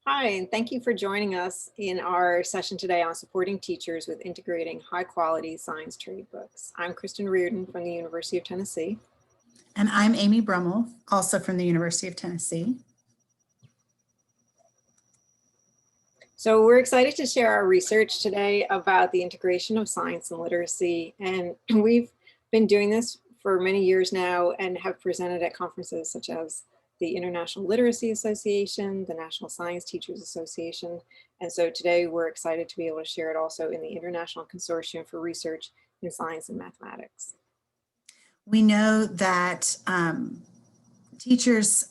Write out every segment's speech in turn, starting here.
Hi, and thank you for joining us in our session today on supporting teachers with integrating high-quality science trade books. I'm Kristin Rearden from the University of Tennessee. And I'm Amy Broemmel, also from the University of Tennessee. So we're excited to share our research today about the integration of science and literacy. And we've been doing this for many years now and have presented at conferences such as the International Literacy Association, the National Science Teachers Association. And so today we're excited to be able to share it also in the International Consortium for Research in Science and Mathematics. We know that teachers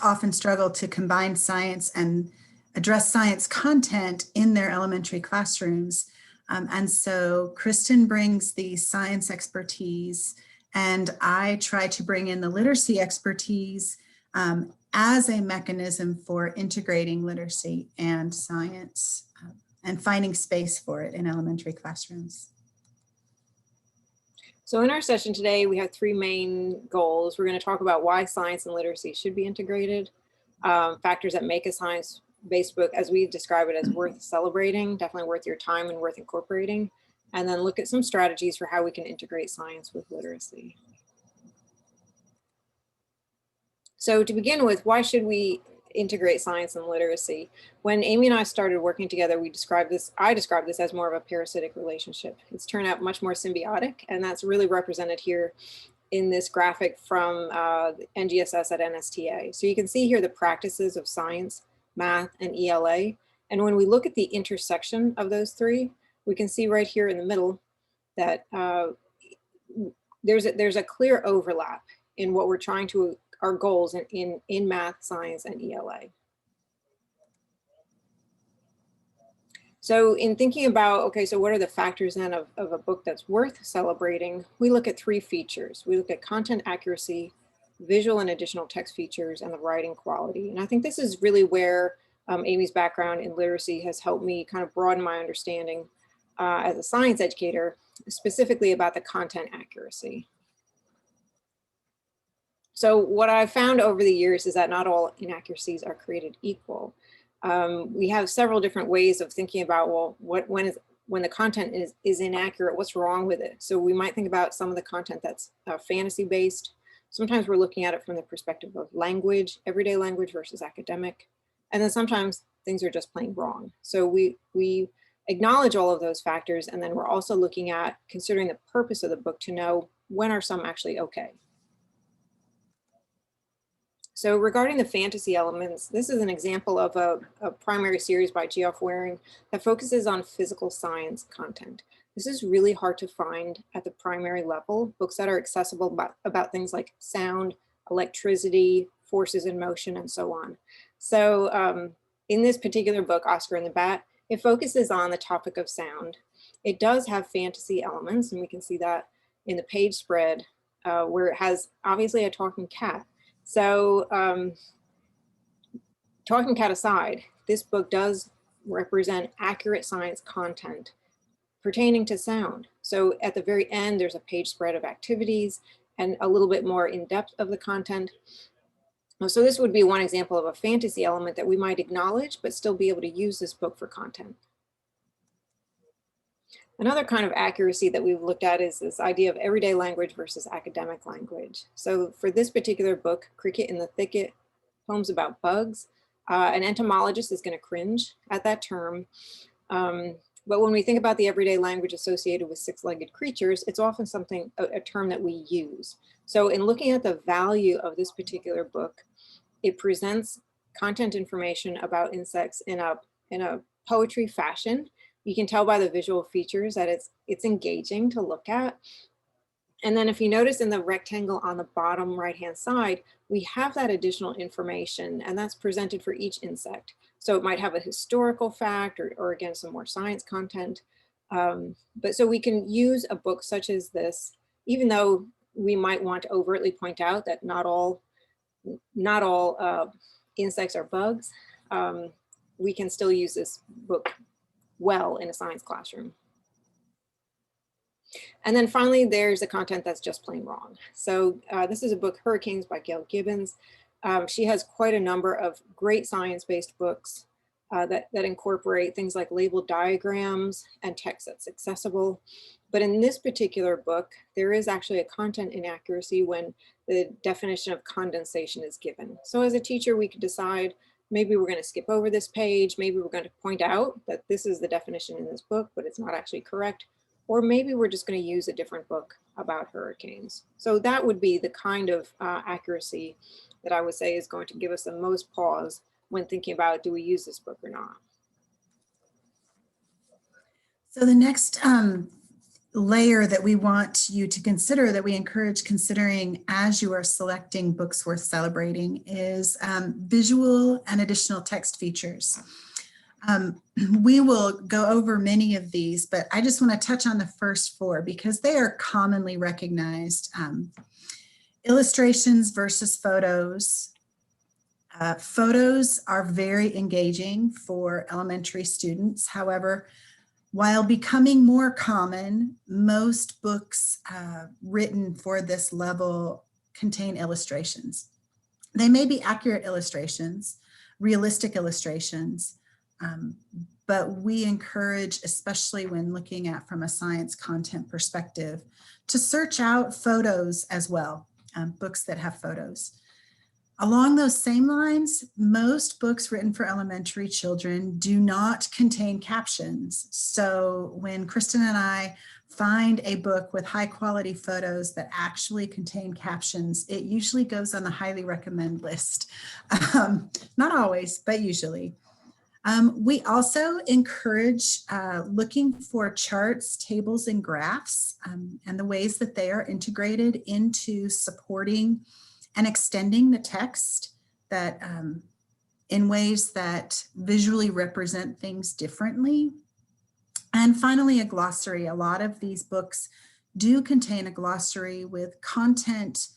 often struggle to combine science and address science content in their elementary classrooms. And so Kristin brings the science expertise, and I try to bring in the literacy expertise as a mechanism for integrating literacy and science and finding space for it in elementary classrooms. So in our session today, we have three main goals. We're going to talk about why science and literacy should be integrated, factors that make a science-based book, as we describe it, as worth celebrating, definitely worth your time and worth incorporating, and then look at some strategies for how we can integrate science with literacy. So to begin with, why should we integrate science and literacy? When Amy and I started working together, I described this as more of a parasitic relationship. It's turned out much more symbiotic, and that's really represented here in this graphic from NGSS at NSTA. So you can see here the practices of science, math, and ELA. And when we look at the intersection of those three, we can see right here in the middle that there's a clear overlap in what we're trying to our goals in math, science, and ELA. So in thinking about, okay, so what are the factors then of a book that's worth celebrating? We look at three features. We look at content accuracy, visual and additional text features, and the writing quality. And I think this is really where Amy's background in literacy has helped me kind of broaden my understanding as a science educator, specifically about the content accuracy. So what I've found over the years is that not all inaccuracies are created equal. We have several different ways of thinking about, well, when the content is inaccurate, what's wrong with it? So we might think about some of the content that's fantasy-based. Sometimes we're looking at it from the perspective of language, everyday language versus academic. And then sometimes things are just plain wrong. So we acknowledge all of those factors, and then we're also looking at considering the purpose of the book to know when are some actually okay. So regarding the fantasy elements, this is an example of a primary series by Geoff Waring that focuses on physical science content. This is really hard to find at the primary level, books that are accessible about things like sound, electricity, forces in motion, and so on. So in this particular book, Oscar and the Bat, it focuses on the topic of sound. It does have fantasy elements, and we can see that in the page spread, where it has obviously a talking cat. So talking cat aside, this book does represent accurate science content pertaining to sound. So at the very end, there's a page spread of activities and a little bit more in depth of the content. So this would be one example of a fantasy element that we might acknowledge, but still be able to use this book for content. Another kind of accuracy that we've looked at is this idea of everyday language versus academic language. So for this particular book, Cricket in the Thicket, poems about bugs, an entomologist is going to cringe at that term. But when we think about the everyday language associated with six-legged creatures, it's often a term that we use. So in looking at the value of this particular book, it presents content information about insects in a poetry fashion. You can tell by the visual features that it's engaging to look at. And then if you notice in the rectangle on the bottom right-hand side, we have that additional information, and that's presented for each insect. So it might have a historical fact or again, some more science content. But so we can use a book such as this, even though we might want to overtly point out that not all insects are bugs, we can still use this book well in a science classroom. And then finally, there's the content that's just plain wrong. So this is a book, Hurricanes by Gail Gibbons. She has quite a number of great science-based books that incorporate things like labeled diagrams and text that's accessible. But in this particular book, there is actually a content inaccuracy when the definition of condensation is given. So as a teacher, we could decide maybe we're going to skip over this page. Maybe we're going to point out that this is the definition in this book, but it's not actually correct. Or maybe we're just going to use a different book about hurricanes. So that would be the kind of accuracy that I would say is going to give us the most pause when thinking about, do we use this book or not? So the next layer that we want you to consider, that we encourage considering as you are selecting books worth celebrating, is visual and additional text features. We will go over many of these, but I just want to touch on the first four because they are commonly recognized. Illustrations versus photos. Photos are very engaging for elementary students. However, while becoming more common, most books written for this level contain illustrations. They may be accurate illustrations, realistic illustrations, but we encourage, especially when looking at from a science content perspective, to search out photos as well, books that have photos. Along those same lines, most books written for elementary children do not contain captions. So when Kristin and I find a book with high quality photos that actually contain captions, it usually goes on the highly recommend list. Not always, but usually. We also encourage looking for charts, tables, and graphs, and the ways that they are integrated into supporting and extending the text that in ways that visually represent things differently. And finally, a glossary. A lot of these books do contain a glossary with content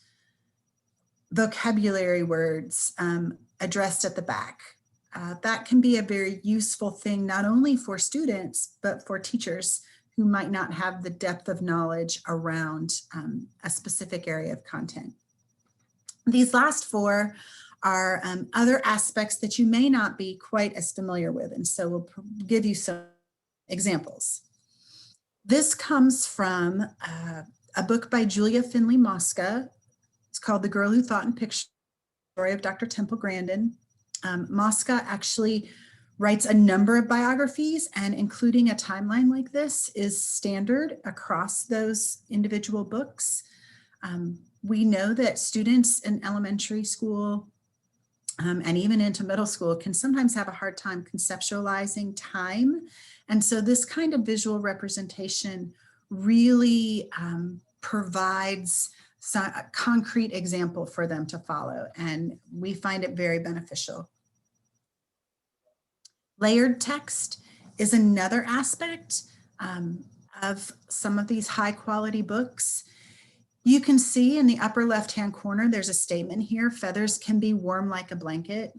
vocabulary words addressed at the back. That can be a very useful thing, not only for students, but for teachers who might not have the depth of knowledge around a specific area of content. These last four are other aspects that you may not be quite as familiar with, and so we'll give you some examples. This comes from a book by Julia Finley Mosca. It's called The Girl Who Thought in Pictures, Story of Dr. Temple Grandin. Mosca actually writes a number of biographies, and including a timeline like this is standard across those individual books. We know that students in elementary school and even into middle school can sometimes have a hard time conceptualizing time. And so this kind of visual representation really provides a concrete example for them to follow, and we find it very beneficial. Layered text is another aspect of some of these high quality books. You can see in the upper left-hand corner, there's a statement here, feathers can be warm like a blanket.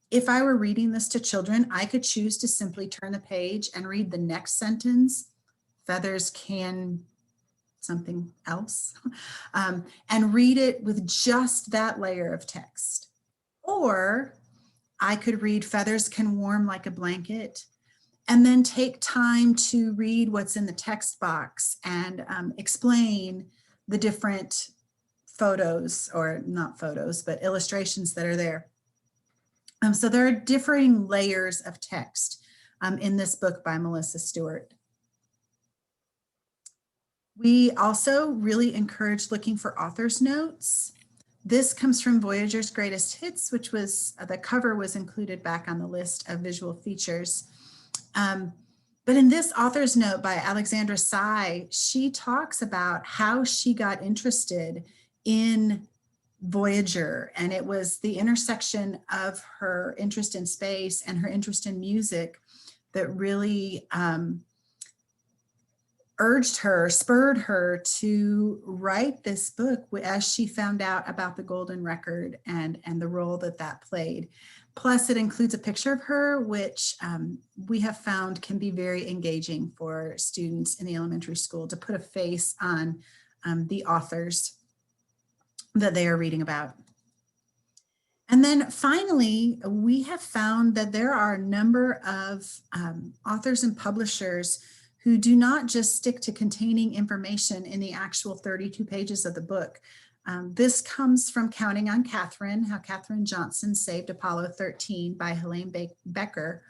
If I were reading this to children, I could choose to simply turn the page and read the next sentence, feathers can something else, and read it with just that layer of text. Or I could read feathers can warm like a blanket, and then take time to read what's in the text box and explain the different photos, or not photos, but illustrations that are there. So there are differing layers of text in this book by Melissa Stewart. We also really encourage looking for author's notes. This comes from Voyager's Greatest Hits, which was, the cover was included back on the list of visual features. But in this author's note by Alexandra Tsai, she talks about how she got interested in Voyager, and it was the intersection of her interest in space and her interest in music that really spurred her to write this book as she found out about the golden record and the role that that played. Plus, it includes a picture of her, which we have found can be very engaging for students in the elementary school to put a face on the authors that they are reading about. And then finally, we have found that there are a number of authors and publishers who do not just stick to containing information in the actual 32 pages of the book. This comes from Counting on Catherine, How Katherine Johnson Saved Apollo 13 by Helene Becker.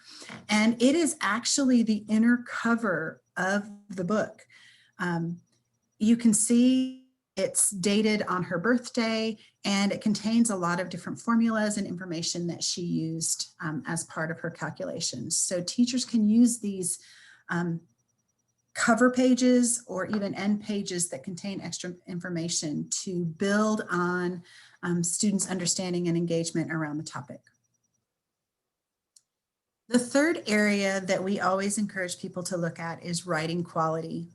And it is actually the inner cover of the book. You can see it's dated on her birthday, and it contains a lot of different formulas and information that she used as part of her calculations. So teachers can use these cover pages or even end pages that contain extra information to build on students' understanding and engagement around the topic. The third area that we always encourage people to look at is writing quality.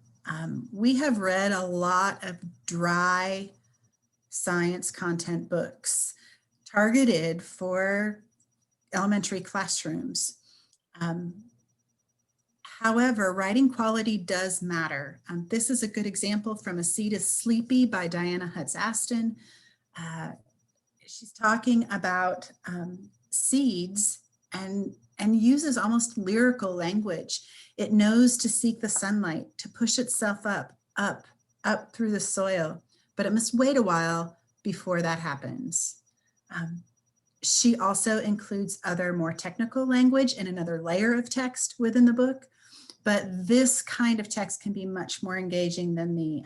We have read a lot of dry science content books targeted for elementary classrooms. However, writing quality does matter. This is a good example from A Seed is Sleepy by Diana Hutz-Aston. She's talking about seeds and uses almost lyrical language. It knows to seek the sunlight, to push itself up through the soil, but it must wait a while before that happens. She also includes other more technical language in another layer of text within the book, but this kind of text can be much more engaging than the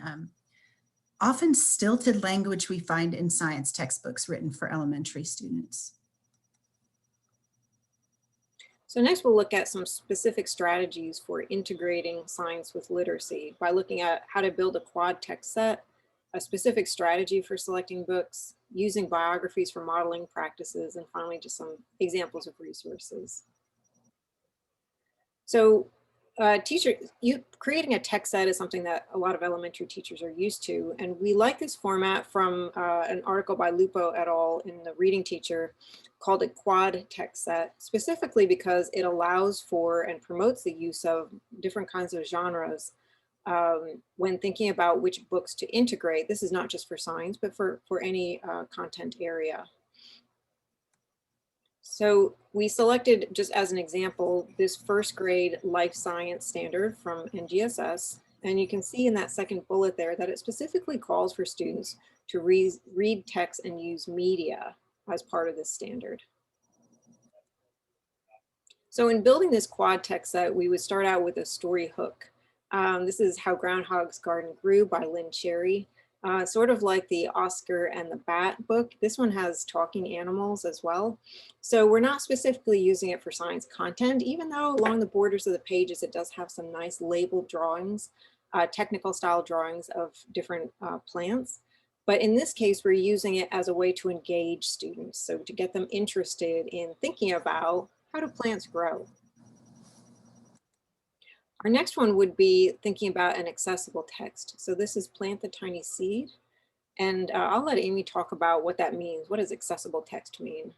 often stilted language we find in science textbooks written for elementary students. So next we'll look at some specific strategies for integrating science with literacy by looking at how to build a quad text set, a specific strategy for selecting books, using biographies for modeling practices, and finally just some examples of resources. So creating a text set is something that a lot of elementary teachers are used to, and we like this format from an article by Lupo et al. In the Reading Teacher called a quad text set, specifically because it allows for and promotes the use of different kinds of genres when thinking about which books to integrate. This is not just for science, but for any content area. So we selected, just as an example, this first grade life science standard from NGSS. And you can see in that second bullet there that it specifically calls for students to read text and use media as part of this standard. So in building this quad text set, we would start out with a story hook. This is How Groundhog's Garden Grew by Lynn Cherry. Sort of like the Oscar and the Bat book, this one has talking animals as well. So we're not specifically using it for science content, even though along the borders of the pages, it does have some nice labeled drawings, technical style drawings of different plants. But in this case, we're using it as a way to engage students. So to get them interested in thinking about how do plants grow. Our next one would be thinking about an accessible text. So this is Plant the Tiny Seed. And I'll let Amy talk about what that means. What does accessible text mean?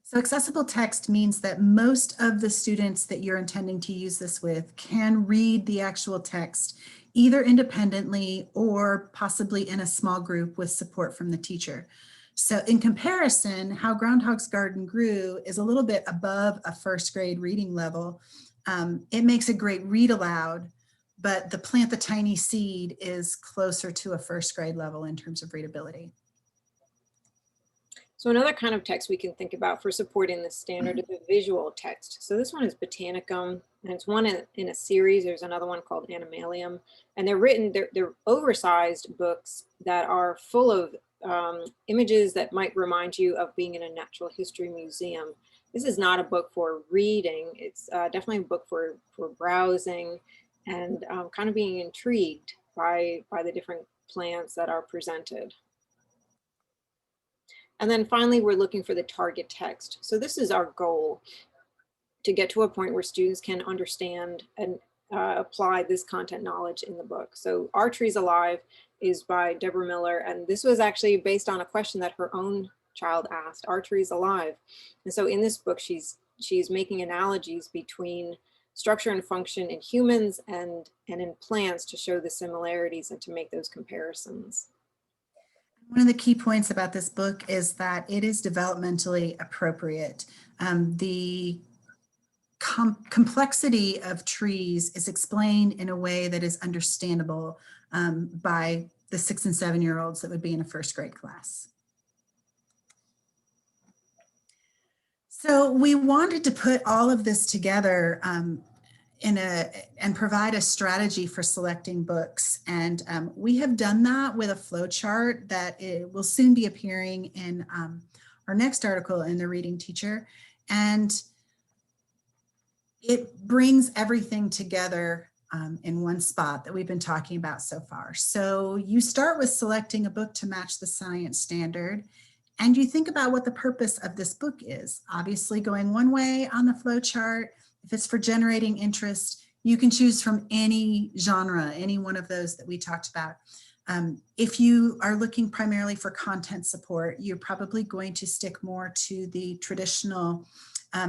So accessible text means that most of the students that you're intending to use this with can read the actual text either independently or possibly in a small group with support from the teacher. So in comparison, How Groundhog's Garden Grew is a little bit above a first grade reading level. It makes a great read aloud, but the Plant the Tiny Seed is closer to a first grade level in terms of readability. So another kind of text we can think about for supporting this standard is a visual text. So this one is Botanicum, and it's one in a series. There's another one called Animalium, and they're oversized books that are full of images that might remind you of being in a natural history museum. This is not a book for reading. It's definitely a book for browsing and kind of being intrigued by the different plants that are presented. And then finally, we're looking for the target text. So this is our goal, to get to a point where students can understand apply this content knowledge in the book. So Are Trees Alive is by Deborah Miller, and this was actually based on a question that her own child asked, are trees alive? And so in this book, she's making analogies between structure and function in humans and in plants to show the similarities and to make those comparisons. One of the key points about this book is that it is developmentally appropriate. The complexity of trees is explained in a way that is understandable by the 6- and 7-year-olds that would be in a first grade class. So we wanted to put all of this together and provide a strategy for selecting books. And we have done that with a flow chart that will soon be appearing in our next article in the Reading Teacher. And it brings everything together in one spot that we've been talking about so far. So you start with selecting a book to match the science standard, and you think about what the purpose of this book is. Obviously, going one way on the flow chart, if it's for generating interest, you can choose from any genre, any one of those that we talked about. If you are looking primarily for content support, you're probably going to stick more to the traditional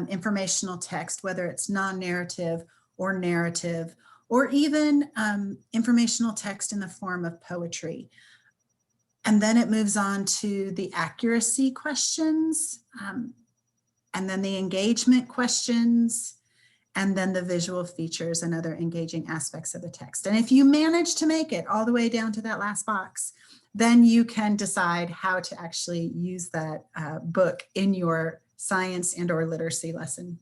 informational text, whether it's non-narrative or narrative, or even informational text in the form of poetry. And then it moves on to the accuracy questions, and then the engagement questions, and then the visual features and other engaging aspects of the text. And if you manage to make it all the way down to that last box, then you can decide how to actually use that book in your science and or literacy lesson.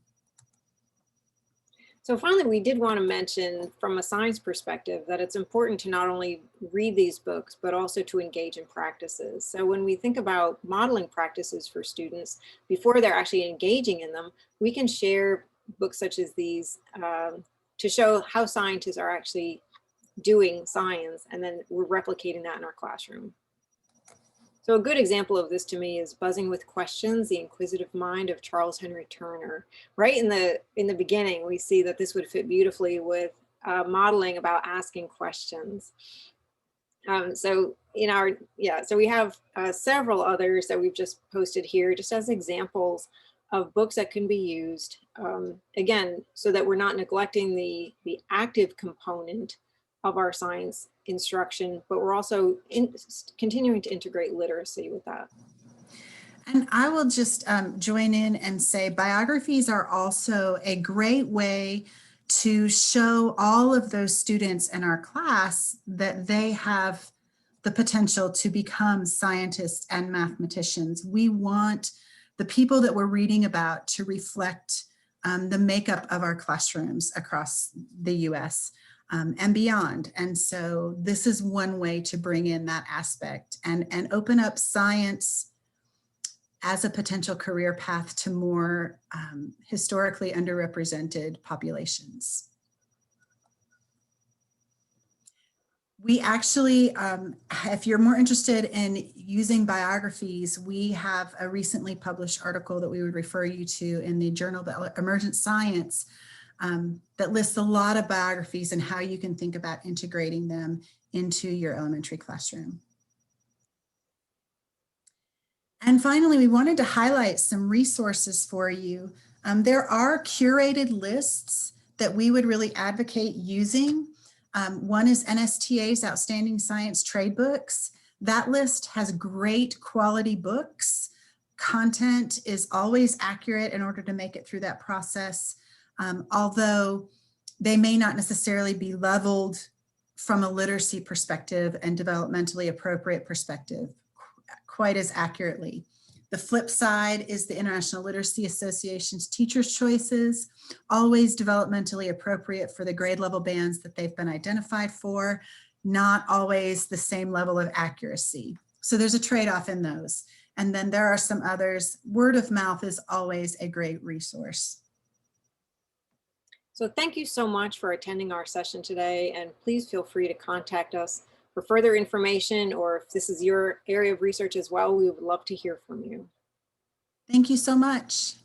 So finally, we did want to mention from a science perspective that it's important to not only read these books, but also to engage in practices. So when we think about modeling practices for students, before they're actually engaging in them, we can share books such as these to show how scientists are actually doing science, and then we're replicating that in our classroom. So a good example of this to me is Buzzing with Questions, The Inquisitive Mind of Charles Henry Turner. Right in the beginning, we see that this would fit beautifully with modeling about asking questions. So we have several others that we've just posted here just as examples of books that can be used, again, so that we're not neglecting the active component of our science instruction, but we're also continuing to integrate literacy with that. And I will just join in and say biographies are also a great way to show all of those students in our class that they have the potential to become scientists and mathematicians. We want the people that we're reading about to reflect the makeup of our classrooms across the US. And beyond. And so this is one way to bring in that aspect and open up science as a potential career path to more historically underrepresented populations. We actually, if you're more interested in using biographies, we have a recently published article that we would refer you to in the Journal of Emergent Science that lists a lot of biographies and how you can think about integrating them into your elementary classroom. And finally, we wanted to highlight some resources for you. There are curated lists that we would really advocate using. One is NSTA's Outstanding Science Trade Books. That list has great quality books. Content is always accurate in order to make it through that process. Although they may not necessarily be leveled from a literacy perspective and developmentally appropriate perspective quite as accurately. The flip side is the International Literacy Association's Teacher's Choices, always developmentally appropriate for the grade level bands that they've been identified for, not always the same level of accuracy. So there's a trade-off in those. And then there are some others. Word of mouth is always a great resource. So thank you so much for attending our session today, and please feel free to contact us for further information, or if this is your area of research as well, we would love to hear from you. Thank you so much.